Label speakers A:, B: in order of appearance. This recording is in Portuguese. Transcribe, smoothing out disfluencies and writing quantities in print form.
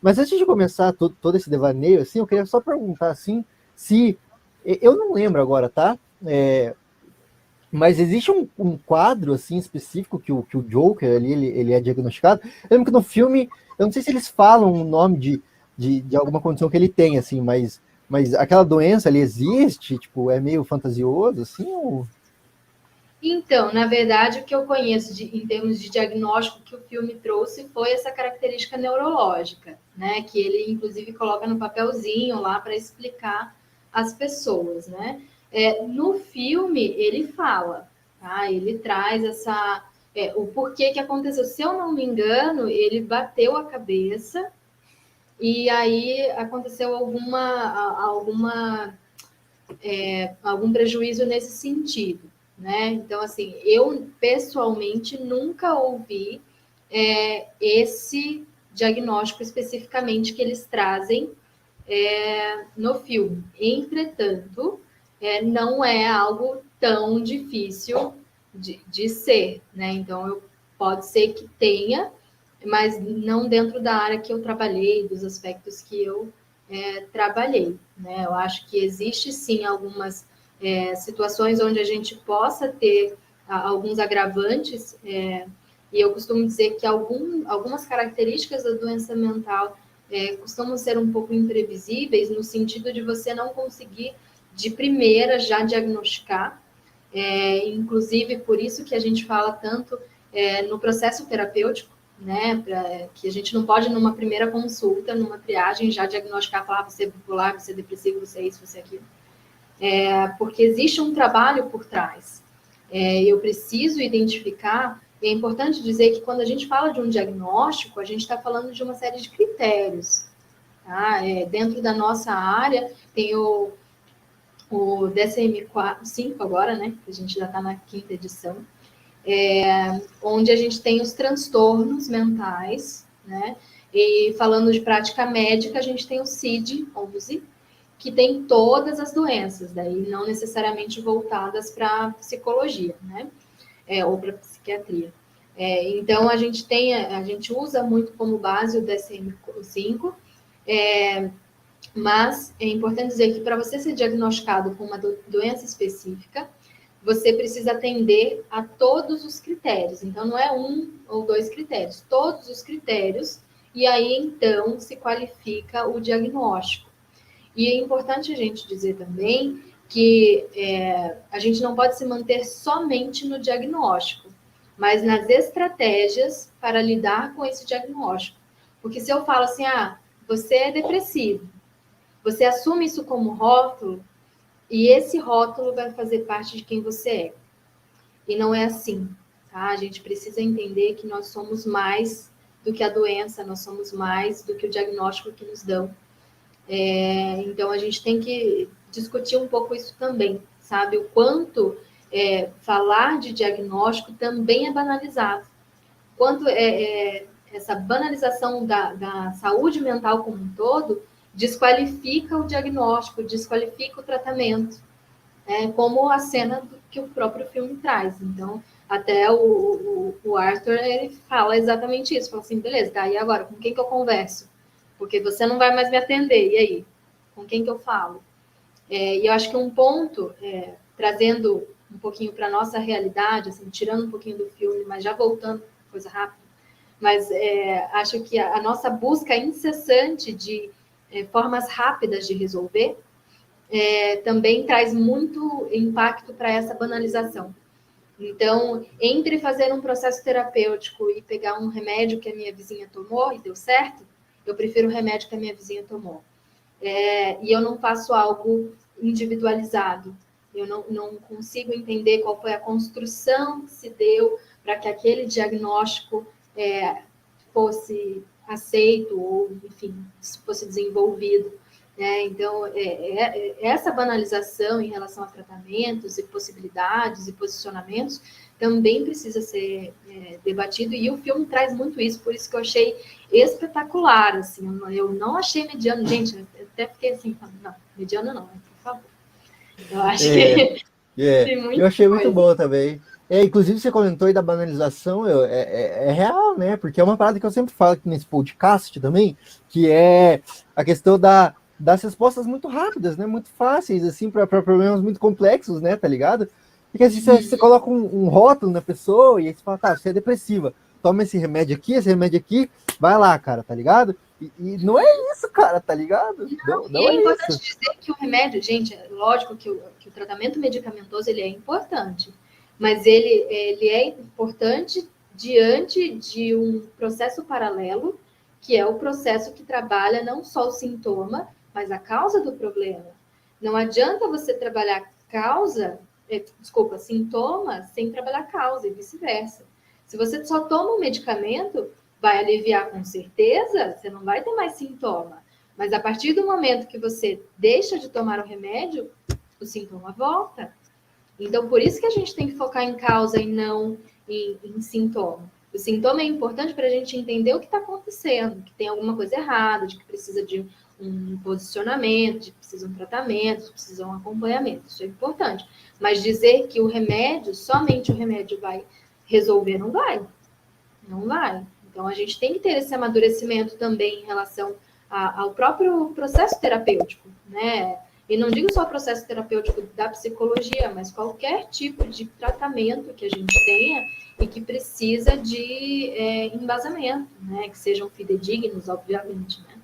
A: Mas antes de começar todo esse devaneio, assim, eu queria só perguntar, assim, se... Eu não lembro agora, tá? Mas existe um quadro, assim, específico que o Joker ali, ele é diagnosticado. Eu lembro que no filme, eu não sei se eles falam o nome de alguma condição que ele tem, assim, mas aquela doença ali existe, tipo, é meio fantasioso, assim, ou...
B: Então, na verdade, o que eu conheço em termos de diagnóstico que o filme trouxe foi essa característica neurológica, né? Que ele, inclusive, coloca no papelzinho lá para explicar às pessoas, né? No filme, ele fala, tá? Ele traz o porquê que aconteceu. Se eu não me engano, ele bateu a cabeça e aí aconteceu algum prejuízo nesse sentido, né? Então, assim, eu pessoalmente nunca ouvi esse diagnóstico especificamente que eles trazem no filme. Entretanto, não é algo tão difícil de ser, né? Então, pode ser que tenha, mas não dentro da área que eu trabalhei, dos aspectos que eu trabalhei, né? Eu acho que existe sim algumas situações onde a gente possa ter alguns agravantes, e eu costumo dizer que algumas características da doença mental costumam ser um pouco imprevisíveis, no sentido de você não conseguir de primeira já diagnosticar, inclusive por isso que a gente fala tanto no processo terapêutico, né, que a gente não pode, numa primeira consulta, numa triagem, já diagnosticar, falar você é bipolar, você é depressivo, você é isso, você é aquilo, porque existe um trabalho por trás. Eu preciso identificar, e é importante dizer que quando a gente fala de um diagnóstico, a gente está falando de uma série de critérios. Tá? Dentro da nossa área, tem o DSM-5 agora, né? Que a gente já está na 5ª edição, onde a gente tem os transtornos mentais, né? E falando de prática médica, a gente tem o CID-11, que tem todas as doenças, daí não necessariamente voltadas para psicologia, né? Ou para psiquiatria. Então a gente usa muito como base o DSM-5, mas é importante dizer que para você ser diagnosticado com uma doença específica, você precisa atender a todos os critérios. Então, não é um ou dois critérios, todos os critérios, e aí então se qualifica o diagnóstico. E é importante a gente dizer também que a gente não pode se manter somente no diagnóstico, mas nas estratégias para lidar com esse diagnóstico. Porque se eu falo assim, você é depressivo, você assume isso como rótulo, e esse rótulo vai fazer parte de quem você é. E não é assim, tá? A gente precisa entender que nós somos mais do que a doença, nós somos mais do que o diagnóstico que nos dão. Então, a gente tem que discutir um pouco isso também, sabe? O quanto falar de diagnóstico também é banalizado. Quanto essa banalização da saúde mental como um todo desqualifica o diagnóstico, desqualifica o tratamento, como a cena que o próprio filme traz. Então, até o Arthur, ele fala exatamente isso, fala assim, beleza, tá, e agora, com quem que eu converso? Porque você não vai mais me atender, e aí? Com quem que eu falo? E eu acho que um ponto, trazendo um pouquinho para a nossa realidade, assim, tirando um pouquinho do filme, mas já voltando, coisa rápida, mas acho que a nossa busca incessante de formas rápidas de resolver também traz muito impacto para essa banalização. Então, entre fazer um processo terapêutico e pegar um remédio que a minha vizinha tomou e deu certo, eu prefiro o remédio que a minha vizinha tomou. E eu não faço algo individualizado. Eu não consigo entender qual foi a construção que se deu para que aquele diagnóstico fosse aceito ou, enfim, fosse desenvolvido. Então, essa banalização em relação a tratamentos e possibilidades e posicionamentos também precisa ser debatido, e o filme traz muito isso, por isso que eu achei espetacular, assim, eu não achei mediano, gente, eu até fiquei assim, não, mediano não, por favor. Eu acho
A: É,
B: que tem
A: eu
B: muita
A: achei muito
B: coisa.
A: bom também. Inclusive, você comentou aí da banalização, é real, né? Porque é uma parada que eu sempre falo aqui nesse podcast também, que é a questão das respostas muito rápidas, né? Muito fáceis, assim, para problemas muito complexos, né? Tá ligado? Porque assim, você coloca um rótulo na pessoa e aí você fala, tá, você é depressiva, toma esse remédio aqui, vai lá, cara, tá ligado? E não é isso, cara, tá ligado?
B: E
A: Não
B: é
A: é
B: importante
A: isso.
B: dizer que o remédio, gente, é lógico que o tratamento medicamentoso ele é importante, mas ele é importante diante de um processo paralelo, que é o processo que trabalha não só o sintoma, mas a causa do problema. Não adianta você trabalhar sintoma sem trabalhar causa e vice-versa. Se você só toma um medicamento, vai aliviar com certeza, você não vai ter mais sintoma. Mas a partir do momento que você deixa de tomar o remédio, o sintoma volta. Então, por isso que a gente tem que focar em causa e não em sintoma. O sintoma é importante para a gente entender o que está acontecendo, que tem alguma coisa errada, de que precisa de um posicionamento, de que precisa de um tratamento, de que precisa de um acompanhamento. Isso é importante. Mas dizer que o remédio, somente o remédio vai resolver, não vai. Não vai. Então, a gente tem que ter esse amadurecimento também em relação ao próprio processo terapêutico, né? E não digo só o processo terapêutico da psicologia, mas qualquer tipo de tratamento que a gente tenha e que precisa de embasamento, né? Que sejam fidedignos, obviamente, né?